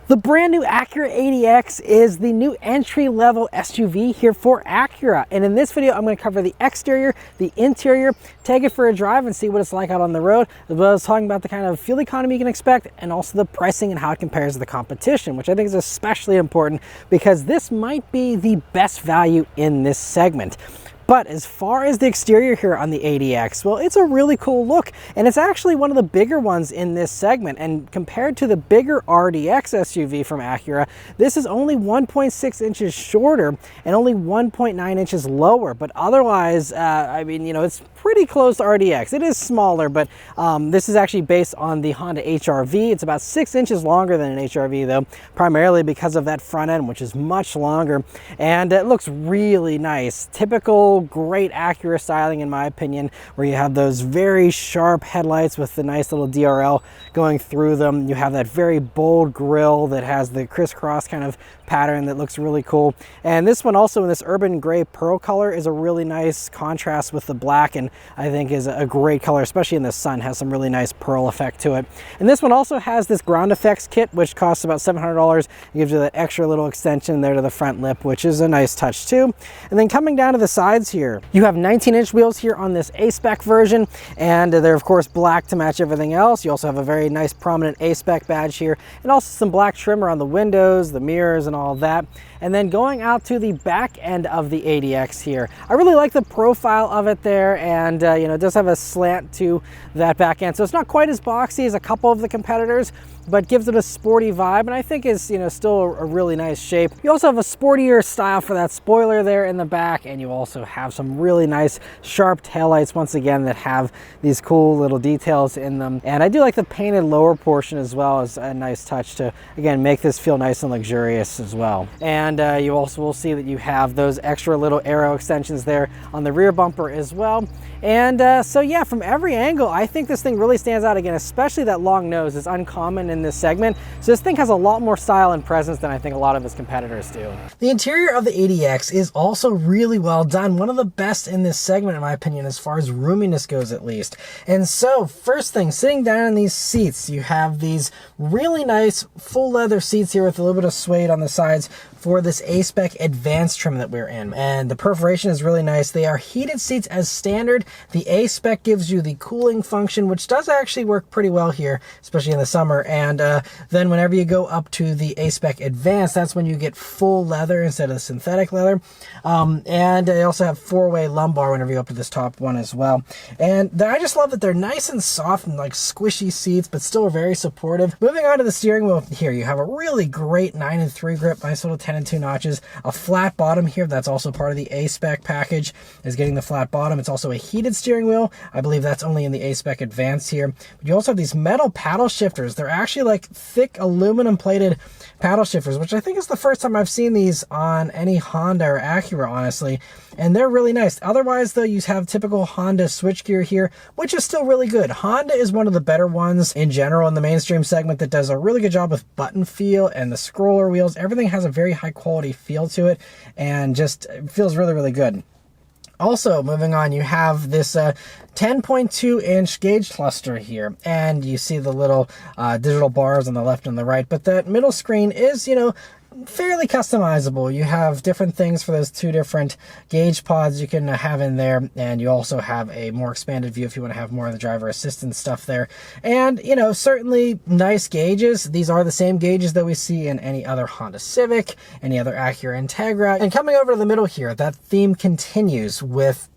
The brand new Acura ADX is the new entry-level SUV here for Acura. And in this video, I'm going to cover the exterior, the interior, take it for a drive and see what it's like out on the road, as well as talking about the kind of fuel economy you can expect and also the pricing and how it compares to the competition, which I think is especially important because this might be the best value in this segment. But as far as the exterior here on the ADX, well, it's a really cool look, and it's actually one of the bigger ones in this segment. And compared to the bigger RDX SUV from Acura, this is only 1.6 inches shorter and only 1.9 inches lower. But otherwise, I mean, you know, it's pretty close to RDX. It is smaller, but this is actually based on the Honda HR-V. It's about 6 inches longer than an HR-V, though, primarily because of that front end, which is much longer, and it looks really nice. Typical great Acura styling, in my opinion, where you have those very sharp headlights with the nice little DRL going through them. You have that very bold grille that has the crisscross kind of pattern that looks really cool. And this one also in this urban gray pearl color is a really nice contrast with the black, and I think is a great color, especially in the sun. Has some really nice pearl effect to it. And this one also has this ground effects kit, which costs about $700. It gives you that extra little extension there to the front lip, which is a nice touch too. And then coming down to the sides here, you have 19-inch wheels here on this A-Spec version, and they're of course black to match everything else. You also have a very nice prominent A-Spec badge here, and also some black trim around the windows, the mirrors, and all that. And then going out to the back end of the ADX here, I really like the profile of it there, and you know, it does have a slant to that back end, so it's not quite as boxy as a couple of the competitors, but gives it a sporty vibe, and I think is, you know, still a really nice shape. You also have a sportier style for that spoiler there in the back, and you also have some really nice sharp taillights once again that have these cool little details in them. And I do like the painted lower portion as well as a nice touch to, again, make this feel nice and luxurious as well. And you also will see that you have those extra little aero extensions there on the rear bumper as well. And so yeah, from every angle, I think this thing really stands out again, especially that long nose is uncommon in this segment. So this thing has a lot more style and presence than I think a lot of its competitors do. The interior of the ADX is also really well done. One of the best in this segment, in my opinion, as far as roominess goes, at least. And so first thing, sitting down in these seats, you have these really nice full leather seats here with a little bit of suede on the sides for this A-Spec Advanced trim that we're in. And the perforation is really nice. They are heated seats as standard. The A-Spec gives you the cooling function, which does actually work pretty well here, especially in the summer. And then whenever you go up to the A-Spec Advanced, that's when you get full leather instead of synthetic leather. And they also have four-way lumbar whenever you go up to this top one as well. And I just love that they're nice and soft and like squishy seats, but still very supportive. Moving on to the steering wheel here, you have a really great 9-3 grip, nice little 10-2 notches, a flat bottom here. That's also part of the A-Spec package, is getting the flat bottom. It's also a heated steering wheel. I believe that's only in the A-Spec Advanced here. But you also have these metal paddle shifters. They're actually like thick aluminum plated paddle shifters, which I think is the first time I've seen these on any Honda or Acura, honestly. And they're really nice. Otherwise, though, you have typical Honda switchgear here, which is still really good. Honda is one of the better ones in general in the mainstream segment that does a really good job with button feel and the scroller wheels. Everything has a very high quality feel to it and just feels really, really good. Also, moving on, you have this 10.2 inch gauge cluster here, and you see the little digital bars on the left and the right, but that middle screen is, you know, fairly customizable. You have different things for those two different gauge pods you can have in there, and you also have a more expanded view if you want to have more of the driver assistance stuff there. And, you know, certainly nice gauges. These are the same gauges that we see in any other Honda Civic, any other Acura Integra. And coming over to the middle here, that theme continues with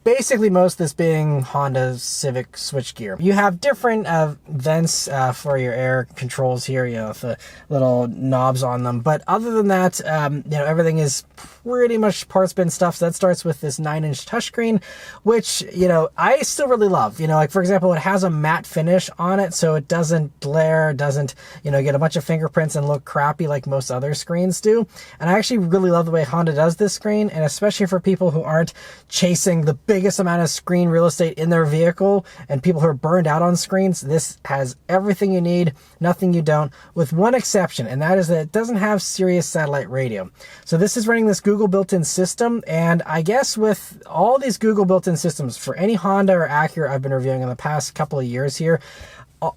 basically most of this being Honda Civic switchgear. You have different vents for your air controls here, you know, with the little knobs on them. But other than that, you know, everything is pretty much parts bin stuff. So that starts with this 9-inch touchscreen, which, you know, I still really love. You know, like for example, it has a matte finish on it, so it doesn't glare, doesn't, you know, get a bunch of fingerprints and look crappy like most other screens do. And I actually really love the way Honda does this screen, and especially for people who aren't chasing the biggest amount of screen real estate in their vehicle and people who are burned out on screens, this has everything you need, nothing you don't, with one exception, and that is that it doesn't have Sirius satellite radio. So this is running this Google built-in system, and I guess with all these Google built-in systems for any Honda or Acura I've been reviewing in the past couple of years here,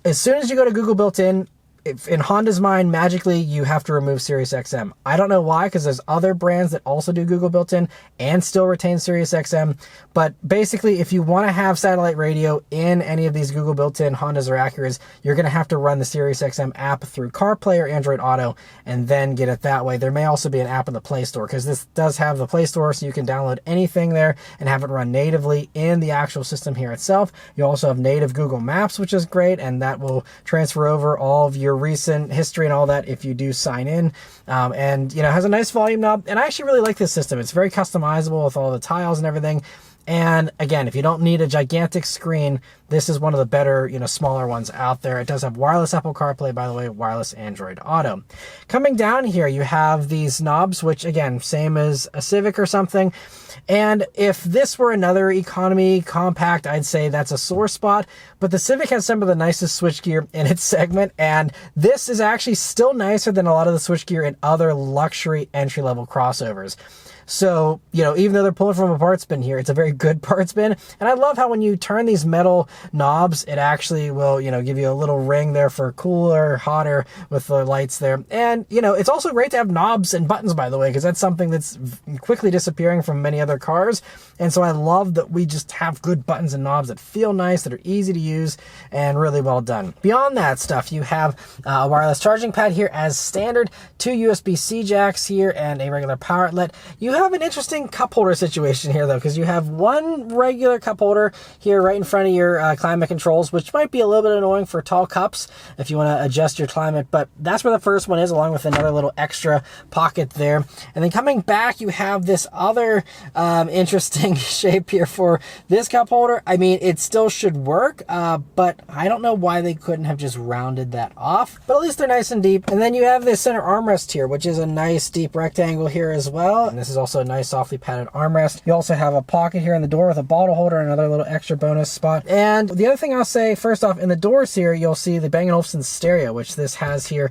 as soon as you go to Google built-in, if in Honda's mind, magically, you have to remove Sirius XM. I don't know why, because there's other brands that also do Google built-in and still retain Sirius XM. But basically, if you want to have satellite radio in any of these Google built-in Hondas or Acuras, you're going to have to run the Sirius XM app through CarPlay or Android Auto and then get it that way. There may also be an app in the Play Store, because this does have the Play Store, so you can download anything there and have it run natively in the actual system here itself. You also have native Google Maps, which is great, and that will transfer over all of your recent history and all that if you do sign in. And, you know, it has a nice volume knob, and I actually really like this system. It's very customizable with all the tiles and everything. And again, if you don't need a gigantic screen, this is one of the better, you know, smaller ones out there. It does have wireless Apple CarPlay, by the way, wireless Android Auto. Coming down here, you have these knobs, which again, same as a Civic or something. And if this were another economy compact, I'd say that's a sore spot. But the Civic has some of the nicest switchgear in its segment, and this is actually still nicer than a lot of the switchgear in other luxury entry-level crossovers. So, you know, even though they're pulling from a parts bin here, it's a very good parts bin. And I love how when you turn these metal knobs, it actually will, you know, give you a little ring there for cooler, hotter with the lights there. And, you know, it's also great to have knobs and buttons, by the way, because that's something that's quickly disappearing from many other cars. And so I love that we just have good buttons and knobs that feel nice, that are easy to use, and really well done. Beyond that stuff, you have a wireless charging pad here as standard, 2 USB-C jacks here, and a regular power outlet. You have an interesting cup holder situation here, though, because you have one regular cup holder here right in front of your climate controls, which might be a little bit annoying for tall cups if you want to adjust your climate, but that's where the first one is, along with another little extra pocket there. And then coming back, you have this other interesting shape here for this cup holder. I mean, it still should work, but I don't know why they couldn't have just rounded that off, but at least they're nice and deep. And then you have this center armrest here, which is a nice deep rectangle here as well. And this is also a nice softly padded armrest. You also have a pocket here in the door with a bottle holder, another little extra bonus spot. And the other thing I'll say, first off, in the doors here, you'll see the Bang & Olufsen stereo, which this has here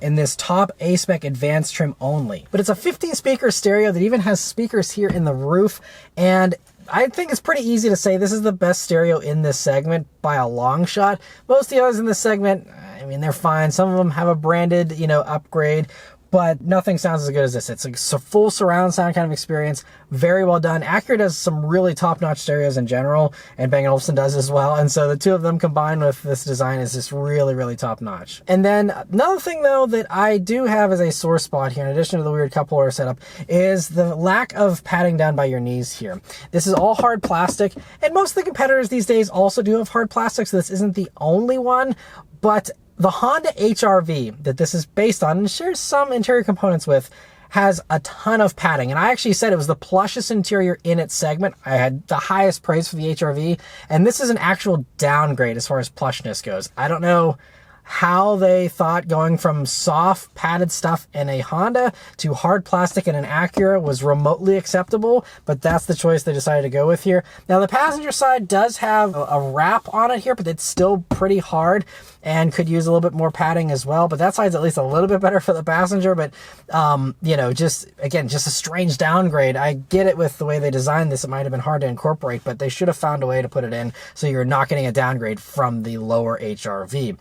in this top A-Spec advanced trim only. But it's a 15 speaker stereo that even has speakers here in the roof. And I think it's pretty easy to say this is the best stereo in this segment by a long shot. Most of the others in this segment, I mean, they're fine. Some of them have a branded, you know, upgrade, but nothing sounds as good as this. It's a full surround sound kind of experience. Very well done. Acura does some really top-notch stereos in general, and Bang & Olufsen does as well. And so the two of them combined with this design is just really, really top-notch. And then another thing, though, that I do have as a sore spot here, in addition to the weird cup holder setup, is the lack of padding down by your knees here. This is all hard plastic, and most of the competitors these days also do have hard plastic, so this isn't the only one, but the Honda HR-V that this is based on and shares some interior components with has a ton of padding. And I actually said it was the plushest interior in its segment. I had the highest praise for the HR-V, and this is an actual downgrade as far as plushness goes. I don't know how they thought going from soft padded stuff in a Honda to hard plastic in an Acura was remotely acceptable, but that's the choice they decided to go with here. Now the passenger side does have a wrap on it here, but it's still pretty hard and could use a little bit more padding as well, but that side's at least a little bit better for the passenger. But you know, just again, just a strange downgrade. I get it with the way they designed this, it might have been hard to incorporate, but they should have found a way to put it in so you're not getting a downgrade from the lower HR-V.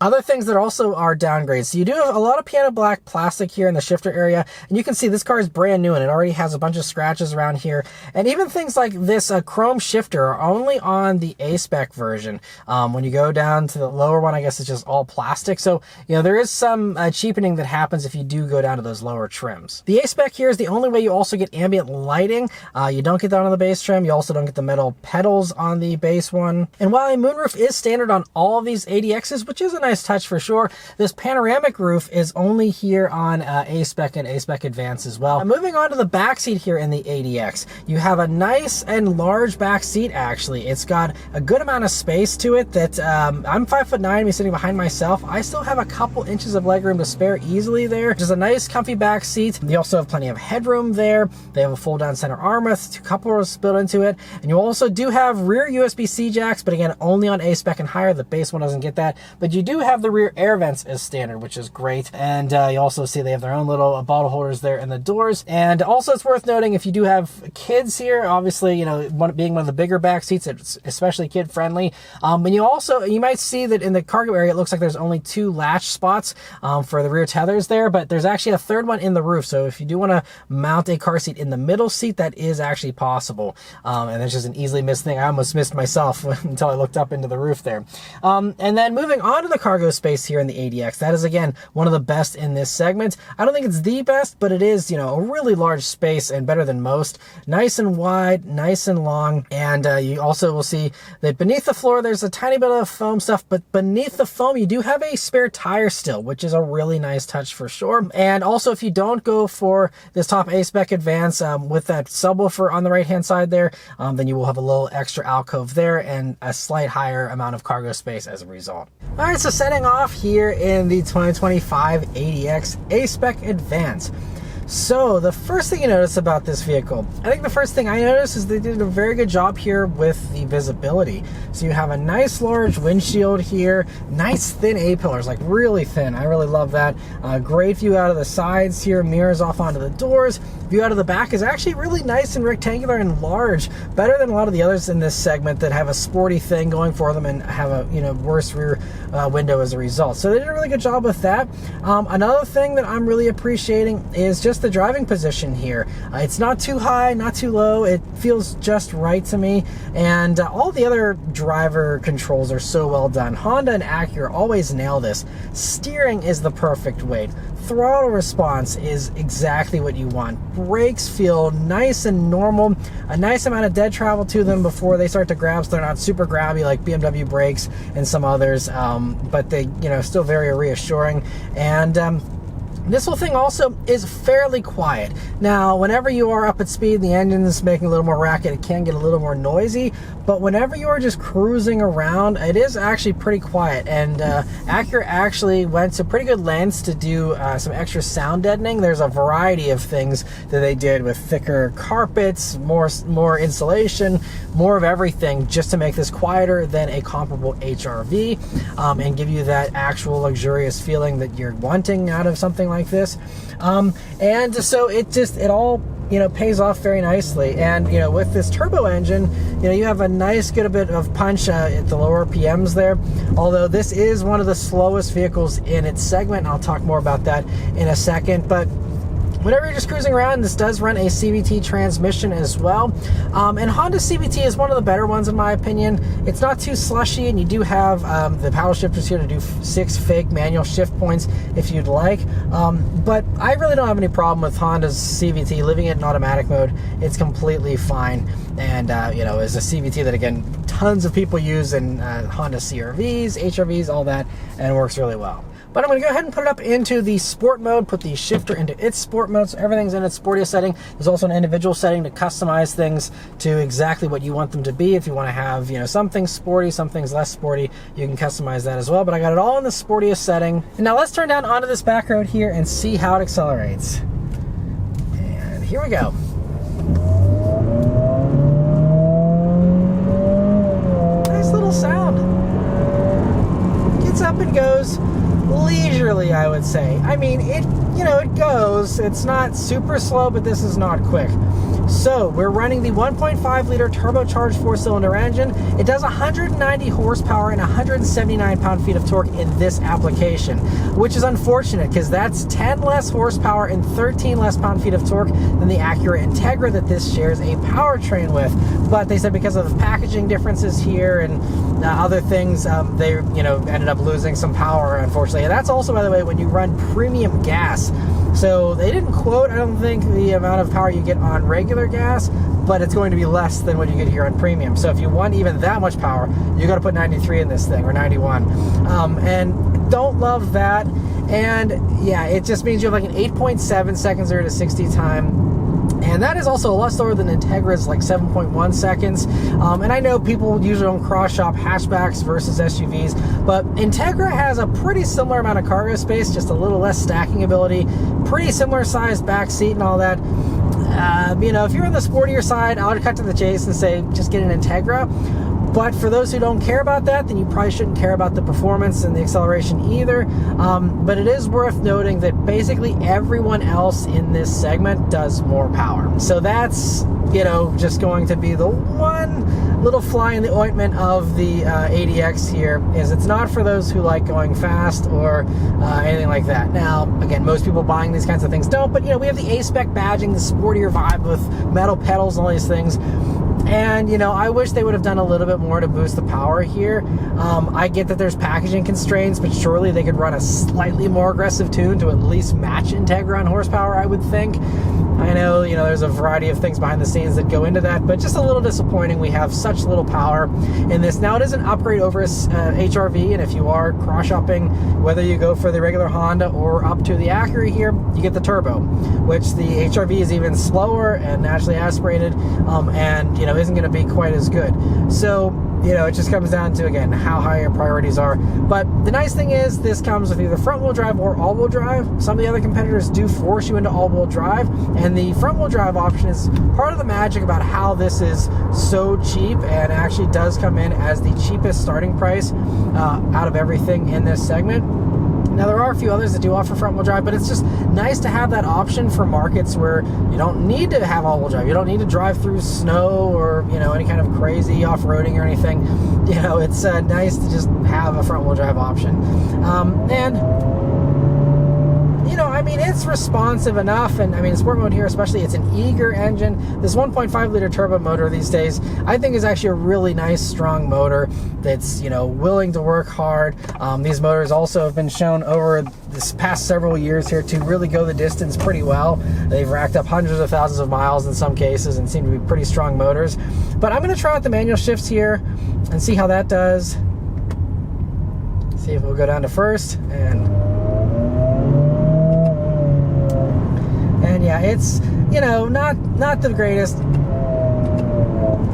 Other things that also are downgrades. So you do have a lot of piano black plastic here in the shifter area, and you can see this car is brand new and it already has a bunch of scratches around here. And even things like this chrome shifter are only on the A-Spec version. When you go down to the lower one, I guess it's just all plastic. So, you know, there is some cheapening that happens if you do go down to those lower trims. The A-Spec here is the only way you also get ambient lighting. You don't get that on the base trim. You also don't get the metal pedals on the base one. And while a moonroof is standard on all of these ADXs, which is a nice touch for sure, this panoramic roof is only here on A-Spec and A-Spec Advance as well. Moving on to the back seat here in the ADX, you have a nice and large back seat. Actually, it's got a good amount of space to it that I'm 5'9", I'm sitting behind myself. I still have a couple inches of legroom to spare easily there, which is a nice comfy back seat. You also have plenty of headroom there. They have a fold down center armrest, 2 cup holders built into it, and you also do have rear USB-C jacks, but again, only on A-Spec and higher. The base one doesn't get that, but you do do have the rear air vents as standard, which is great. And you also see they have their own little bottle holders there in the doors. And also it's worth noting, if you do have kids here, obviously, you know, being one of the bigger back seats, it's especially kid friendly. And you might see that in the cargo area, it looks like there's only 2 latch spots for the rear tethers there, but there's actually a third one in the roof. So if you do want to mount a car seat in the middle seat, that is actually possible. And it's just an easily missed thing. I almost missed myself until I looked up into the roof there. And then moving on to the cargo space here in the ADX, that is again one of the best in this segment. I don't think it's the best, but it is, you know, a really large space and better than most. Nice and wide, nice and long. And you also will see that beneath the floor there's a tiny bit of foam stuff, but beneath the foam you do have a spare tire still, which is a really nice touch for sure. And also, if you don't go for this top A-Spec Advance with that subwoofer on the right hand side there, then you will have a little extra alcove there and a slight higher amount of cargo space as a result. All right, so setting off here in the 2025 ADX A-Spec Advance. So the first thing you notice about this vehicle, I think the first thing I noticed is they did a very good job here with the visibility. So you have a nice large windshield here, nice thin A-pillars, like really thin. I really love that. Great view out of the sides here, mirrors off onto the doors. View out of the back is actually really nice and rectangular and large, better than a lot of the others in this segment that have a sporty thing going for them and have a, you know, worse rear window as a result. So they did a really good job with that. Another thing that I'm really appreciating is just the driving position here. It's not too high, not too low. It feels just right to me. And all the other driver controls are so well done. Honda and Acura always nail this. Steering is the perfect weight. Throttle response is exactly what you want. Brakes feel nice and normal. A nice amount of dead travel to them before they start to grab, so they're not super grabby like BMW brakes and some others, but they, you know, still very reassuring. And this whole thing also is fairly quiet. Now, whenever you are up at speed, the engine is making a little more racket. It can get a little more noisy, but whenever you are just cruising around, it is actually pretty quiet. And Acura actually went to pretty good lengths to do some extra sound deadening. There's a variety of things that they did with thicker carpets, more insulation, more of everything, just to make this quieter than a comparable HRV, and give you that actual luxurious feeling that you're wanting out of something like this. And so it all, you know, pays off very nicely. And, you know, with this turbo engine, you know, you have a nice good bit of punch at the lower RPMs there, although this is one of the slowest vehicles in its segment, and I'll talk more about that in a second. But whenever you're just cruising around, this does run a CVT transmission as well. And Honda CVT is one of the better ones in my opinion. It's not too slushy, and you do have the paddle shifters here to do 6 fake manual shift points if you'd like. But I really don't have any problem with Honda's CVT. Living it in automatic mode, it's completely fine. And you know, is a CVT that, again, tons of people use in Honda CR-Vs, HRVs, all that, and it works really well. But I'm going to go ahead and put it up into the sport mode, put the shifter into its sport mode, so everything's in its sportiest setting. There's also an individual setting to customize things to exactly what you want them to be. If you want to have, you know, some things sporty, some things less sporty, you can customize that as well. But I got it all in the sportiest setting. And now let's turn down onto this back road here and see how it accelerates. And here we go. Nice little sound. Gets up and goes leisurely, I would say. I mean, it goes. It's not super slow, but this is not quick. So we're running the 1.5 liter turbocharged 4-cylinder engine. It does 190 horsepower and 179 pound-feet of torque in this application, which is unfortunate because that's 10 less horsepower and 13 less pound-feet of torque than the Acura Integra that this shares a powertrain with. But they said because of the packaging differences here and other things, they ended up losing some power, unfortunately. And that's also, by the way, when you run premium gas. So they didn't quote, I don't think, the amount of power you get on regular gas, but it's going to be less than what you get here on premium. So if you want even that much power, you got to put 93 in this thing, or 91. And don't love that. And yeah, it just means you have like an 8.7 seconds 0 to 60 time. And that is also a lot slower than Integra's, like 7.1 seconds. And I know people usually don't cross-shop hatchbacks versus SUVs, but Integra has a pretty similar amount of cargo space, just a little less stacking ability, pretty similar sized back seat and all that. If you're on the sportier side, I would cut to the chase and say just get an Integra. But for those who don't care about that, then you probably shouldn't care about the performance and the acceleration either. But it is worth noting that basically everyone else in this segment does more power. So that's, you know, just going to be the one little fly in the ointment of the ADX here, is it's not for those who like going fast or anything like that. Now, again, most people buying these kinds of things don't, but you know, we have the A-Spec badging, the sportier vibe with metal pedals and all these things. And, you know, I wish they would have done a little bit more to boost the power here. I get that there's packaging constraints, but surely they could run a slightly more aggressive tune to at least match Integra on horsepower, I would think. I know, you know, there's a variety of things behind the scenes that go into that, but just a little disappointing we have such little power in this. Now, it is an upgrade over HRV, and if you are cross-shopping, whether you go for the regular Honda or up to the Acura here, you get the turbo, which the HRV is even slower and naturally aspirated, and, you know, isn't going to be quite as good. So, you know, it just comes down to, again, how high your priorities are. But the nice thing is this comes with either front-wheel drive or all-wheel drive. Some of the other competitors do force you into all-wheel drive, and the front-wheel drive option is part of the magic about how this is so cheap, and actually does come in as the cheapest starting price out of everything in this segment. Now, there are a few others that do offer front-wheel drive, but it's just nice to have that option for markets where you don't need to have all-wheel drive. You don't need to drive through snow or, you know, any kind of crazy off-roading or anything. You know, it's nice to just have a front-wheel drive option. And, you know, I mean, it's responsive enough, and I mean, sport mode here especially, it's an eager engine. This 1.5 liter turbo motor these days, I think, is actually a really nice, strong motor that's, you know, willing to work hard. These motors also have been shown over this past several years here to really go the distance pretty well. They've racked up hundreds of thousands of miles in some cases and seem to be pretty strong motors. But I'm going to try out the manual shifts here and see how that does. See if we'll go down to first, and yeah, it's, you know, not the greatest.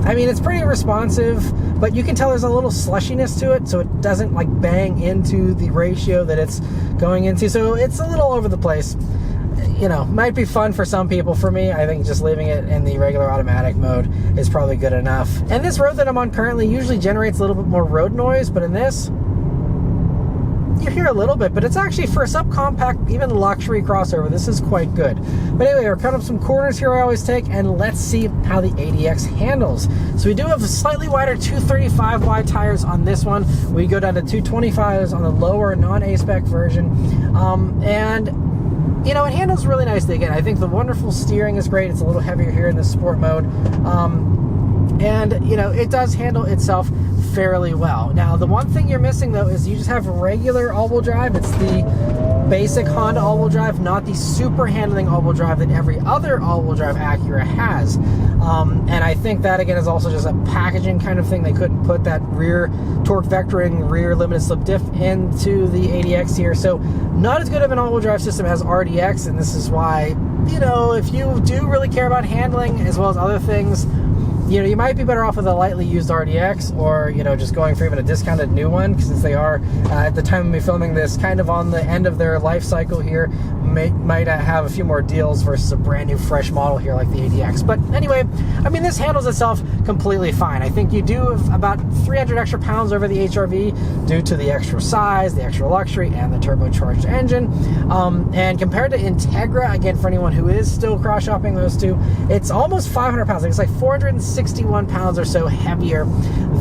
I mean, it's pretty responsive, but you can tell there's a little slushiness to it, so it doesn't like bang into the ratio that it's going into. So it's a little over the place. You know, might be fun for some people. For me, I think just leaving it in the regular automatic mode is probably good enough. And this road that I'm on currently usually generates a little bit more road noise, but in this, you hear a little bit, but it's actually, for a subcompact, even luxury crossover, this is quite good. But anyway, we're cutting up some corners here I always take, and let's see how the ADX handles. So we do have slightly wider 235 wide tires on this one. We go down to 225s on the lower non-A-Spec version. And, you know, it handles really nicely. Again, I think the wonderful steering is great. It's a little heavier here in the sport mode. And, you know, it does handle itself fairly well. Now, the one thing you're missing, though, is you just have regular all-wheel drive. It's the basic Honda all-wheel drive, not the super handling all-wheel drive that every other all-wheel drive Acura has. And I think that, again, is also just a packaging kind of thing. They couldn't put that rear torque vectoring, rear limited slip diff into the ADX here. So not as good of an all-wheel drive system as RDX, and this is why, you know, if you do really care about handling as well as other things, you know, you might be better off with a lightly used RDX, or, you know, just going for even a discounted new one, since they are, at the time of me filming this, kind of on the end of their life cycle here. Might have a few more deals versus a brand new fresh model here like the ADX. But anyway, I mean, this handles itself completely fine. I think you do have about 300 extra pounds over the HRV due to the extra size, the extra luxury, and the turbocharged engine. And compared to Integra, again, for anyone who is still cross-shopping those two, it's almost 500 pounds. It's like 461 pounds or so heavier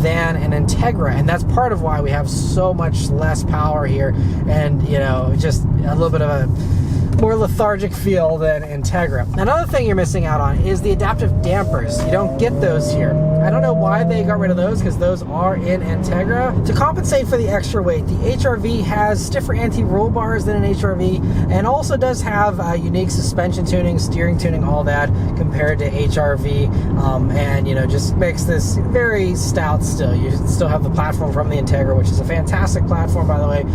than an Integra, and that's part of why we have so much less power here, and, you know, just a little bit of a more lethargic feel than Integra. Another thing you're missing out on is the adaptive dampers. You don't get those here. I don't know why they got rid of those, because those are in Integra. To compensate for the extra weight, the HRV has stiffer anti-roll bars than an HRV, and also does have unique suspension tuning, steering tuning, all that, compared to HRV, and, you know, just makes this very stout still. You still have the platform from the Integra, which is a fantastic platform, by the way,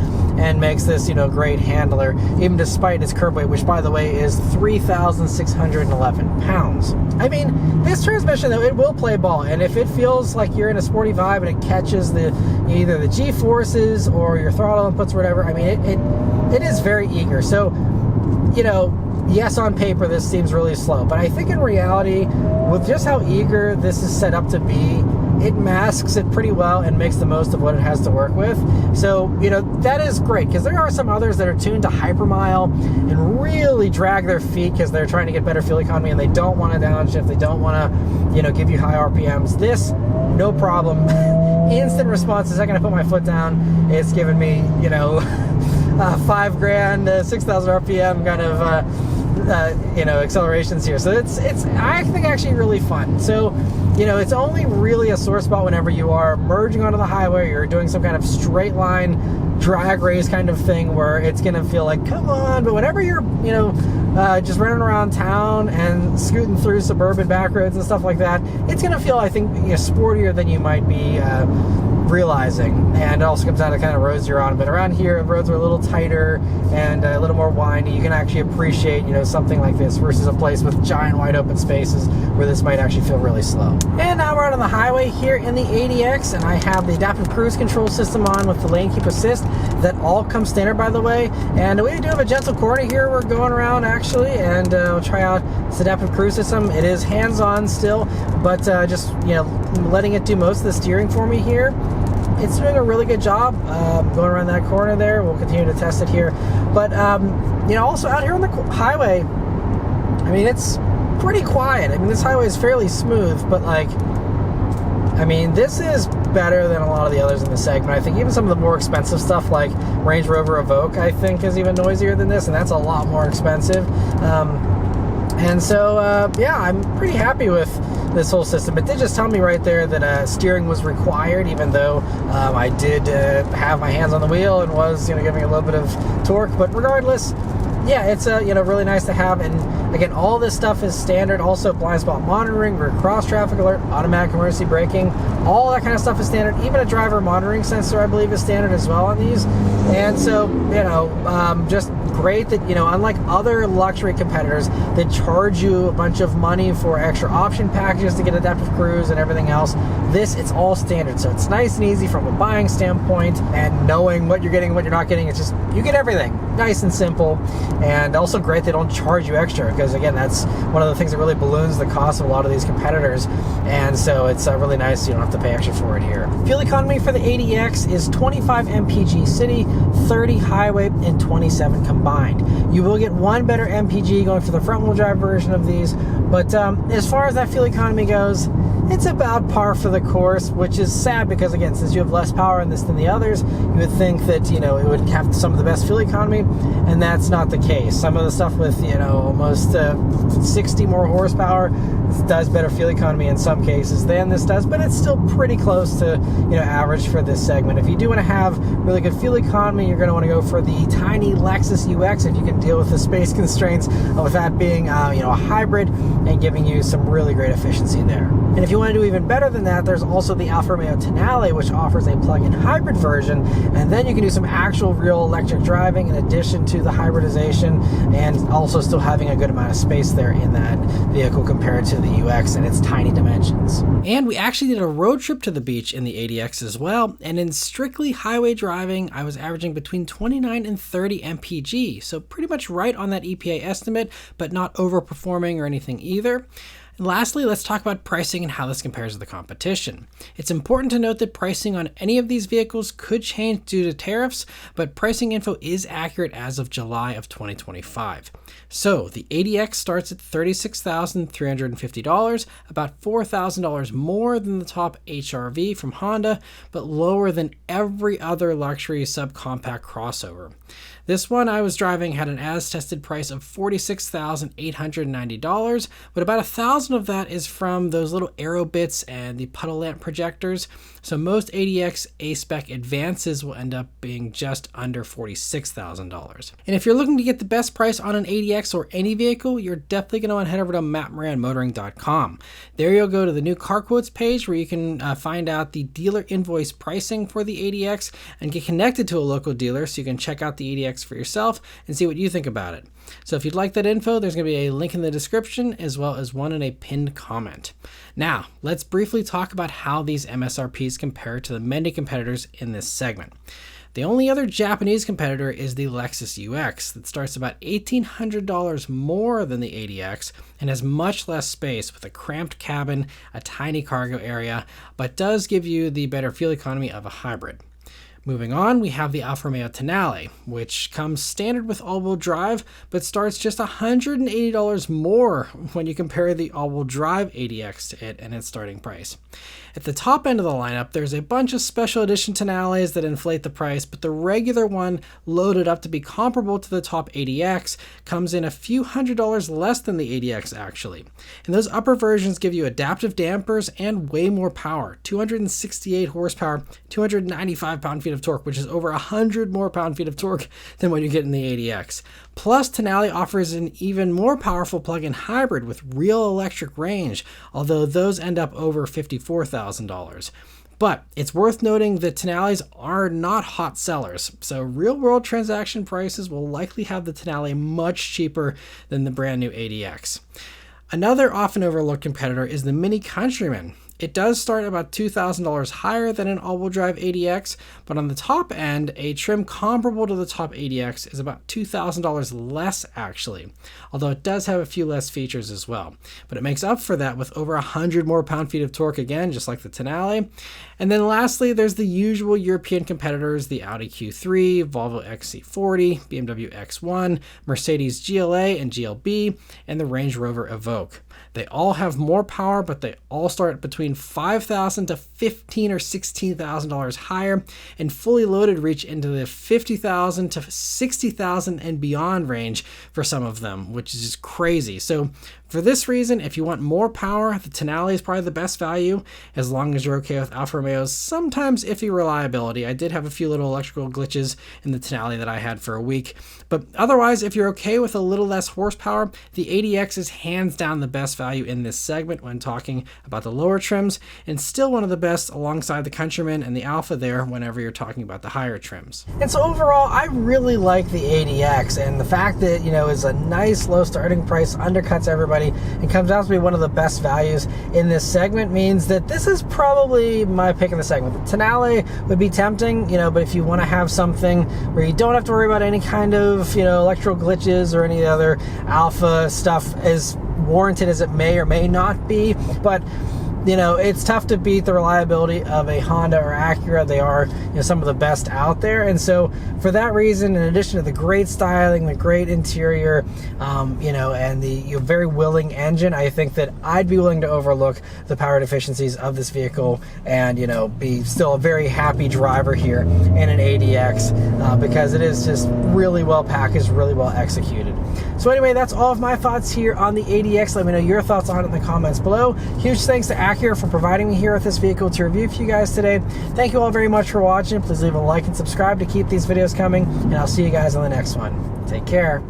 and makes this, you know, great handler, even despite its curb weight, which, by the way, is 3,611 pounds. I mean, this transmission, though, it will play ball, and if it feels like you're in a sporty vibe and it catches either the G-forces or your throttle inputs or whatever, I mean, it is very eager. So, you know, yes, on paper this seems really slow, but I think in reality, with just how eager this is set up to be, it masks it pretty well and makes the most of what it has to work with. So, you know, that is great, because there are some others that are tuned to hypermile and really drag their feet because they're trying to get better fuel economy and they don't want to downshift, they don't want to, you know, give you high RPMs. This, no problem. Instant response the second I put my foot down. It's giving me, you know, 5 grand, 6,000 RPM kind of, you know, accelerations here. So it's I think actually really fun. So, you know, it's only really a sore spot whenever you are merging onto the highway, or you're doing some kind of straight line drag race kind of thing where it's going to feel like, come on. But whenever you're, you know, just running around town and scooting through suburban back roads and stuff like that, it's going to feel, I think, you know, sportier than you might be realizing. And it also comes down to kind of roads you're on. But around here, roads are a little tighter and a little more windy. You can actually appreciate, you know, something like this versus a place with giant wide open spaces where this might actually feel really slow. And now we're out on the highway here in the ADX, and I have the adaptive cruise control system on with the lane keep assist. That all comes standard, by the way. And we do have a gentle corner here we're going around actually, and we'll try out this adaptive cruise system. It is hands-on still, but just, you know, letting it do most of the steering for me here. It's doing a really good job going around that corner there. We'll continue to test it here. But, you know, also out here on the highway, I mean, it's pretty quiet. I mean, this highway is fairly smooth, but like, I mean, this is better than a lot of the others in the segment. I think even some of the more expensive stuff like Range Rover Evoque, I think, is even noisier than this, and that's a lot more expensive. And so, yeah, I'm pretty happy with this whole system. It did just tell me right there that steering was required, even though I did have my hands on the wheel and was, you know, giving a little bit of torque. But regardless, yeah, it's you know, really nice to have. And again, all this stuff is standard. Also, blind spot monitoring, rear cross traffic alert, automatic emergency braking, all that kind of stuff is standard. Even a driver monitoring sensor, I believe, is standard as well on these. And so, you know, just great that, you know, unlike other luxury competitors that charge you a bunch of money for extra option packages to get adaptive cruise and everything else, this, it's all standard. So it's nice and easy from a buying standpoint, and knowing what you're getting and what you're not getting. It's just, you get everything nice and simple. And also great they don't charge you extra, because again, that's one of the things that really balloons the cost of a lot of these competitors. And so it's really nice you don't have to pay extra for it here. Fuel economy for the ADX is 25 mpg city, 30 highway, and 27 combined. You will get one better mpg going for the front wheel drive version of these, but as far as that fuel economy goes, it's about par for the course, which is sad because, again, since you have less power in this than the others, you would think that, you know, it would have some of the best fuel economy, and that's not the case. Some of the stuff with, you know, almost 60 more horsepower does better fuel economy in some cases than this does, but it's still pretty close to, you know, average for this segment. If you do want to have really good fuel economy, you're going to want to go for the tiny Lexus UX if you can deal with the space constraints of that being, you know, a hybrid and giving you some really great efficiency there. And if you want to do even better than that, there's also the Alfa Romeo Tonale, which offers a plug-in hybrid version, and then you can do some actual real electric driving in addition to the hybridization, and also still having a good amount of space there in that vehicle compared to the UX and its tiny dimensions. And we actually did a road trip to the beach in the ADX as well, and in strictly highway driving, I was averaging between 29 and 30 mpg, so pretty much right on that EPA estimate, but not overperforming or anything either. And lastly, let's talk about pricing and how this compares to the competition. It's important to note that pricing on any of these vehicles could change due to tariffs, but pricing info is accurate as of July of 2025. So the ADX starts at $36,350, about $4,000 more than the top HRV from Honda, but lower than every other luxury subcompact crossover. This one I was driving had an as-tested price of $46,890, but about $1,000 of that is from those little aero bits and the puddle lamp projectors. So most ADX A-Spec Advances will end up being just under $46,000. And if you're looking to get the best price on an ADX or any vehicle, you're definitely going to want to head over to mattmoranmotoring.com. There you'll go to the new car quotes page where you can find out the dealer invoice pricing for the ADX and get connected to a local dealer so you can check out the ADX for yourself and see what you think about it. So if you'd like that info, there's going to be a link in the description as well as one in a pinned comment. Now, let's briefly talk about how these MSRPs compare to the many competitors in this segment. The only other Japanese competitor is the Lexus UX that starts about $1,800 more than the ADX and has much less space with a cramped cabin, a tiny cargo area, but does give you the better fuel economy of a hybrid. Moving on, we have the Alfa Romeo Tonale, which comes standard with all-wheel drive, but starts just $180 more when you compare the all-wheel drive ADX to it and its starting price. At the top end of the lineup, there's a bunch of special edition Tonales that inflate the price, but the regular one, loaded up to be comparable to the top ADX, comes in a few $100s less than the ADX actually. And those upper versions give you adaptive dampers and way more power, 268 horsepower, 295 pound-feet of torque, which is over 100 more pound-feet of torque than what you get in the ADX. Plus, Tonale offers an even more powerful plug-in hybrid with real electric range, although those end up over $54,000. But it's worth noting that Tonales are not hot sellers, so real-world transaction prices will likely have the Tonale much cheaper than the brand new ADX. Another often overlooked competitor is the Mini Countryman. It does start about $2,000 higher than an all-wheel drive ADX, but on the top end, a trim comparable to the top ADX is about $2,000 less actually, although it does have a few less features as well. But it makes up for that with over 100 more pound-feet of torque again, just like the Tonale. And then lastly, there's the usual European competitors, the Audi Q3, Volvo XC40, BMW X1, Mercedes GLA and GLB, and the Range Rover Evoque. They all have more power, but they all start between $5,000 to $15,000 or $16,000 higher, and fully loaded reach into the $50,000 to $60,000 and beyond range for some of them, which is just crazy. So for this reason, if you want more power, the Tonale is probably the best value, as long as you're okay with Alfa Romeo's sometimes iffy reliability. I did have a few little electrical glitches in the Tonale that I had for a week, but otherwise, if you're okay with a little less horsepower, the ADX is hands down the best value in this segment when talking about the lower trims, and still one of the best alongside the Countryman and the Alfa there whenever you're talking about the higher trims. And so overall, I really like the ADX, and the fact that, you know, is a nice low starting price, undercuts everybody, and comes out to be one of the best values in this segment means that this is probably my pick in the segment. The Tonale would be tempting, you know, but if you want to have something where you don't have to worry about any kind of, you know, electrical glitches or any other Alfa stuff, as warranted as it may or may not be, but you know, it's tough to beat the reliability of a Honda or Acura. They are, you know, some of the best out there. And so for that reason, in addition to the great styling, the great interior, you know, and the very willing engine, I think that I'd be willing to overlook the power deficiencies of this vehicle and, you know, be still a very happy driver here in an ADX because it is just really well packaged, really well executed. So anyway, that's all of my thoughts here on the ADX. Let me know your thoughts on it in the comments below. Huge thanks to Acura for providing me here with this vehicle to review for you guys today. Thank you all very much for watching. Please leave a like and subscribe to keep these videos coming, and I'll see you guys on the next one. Take care.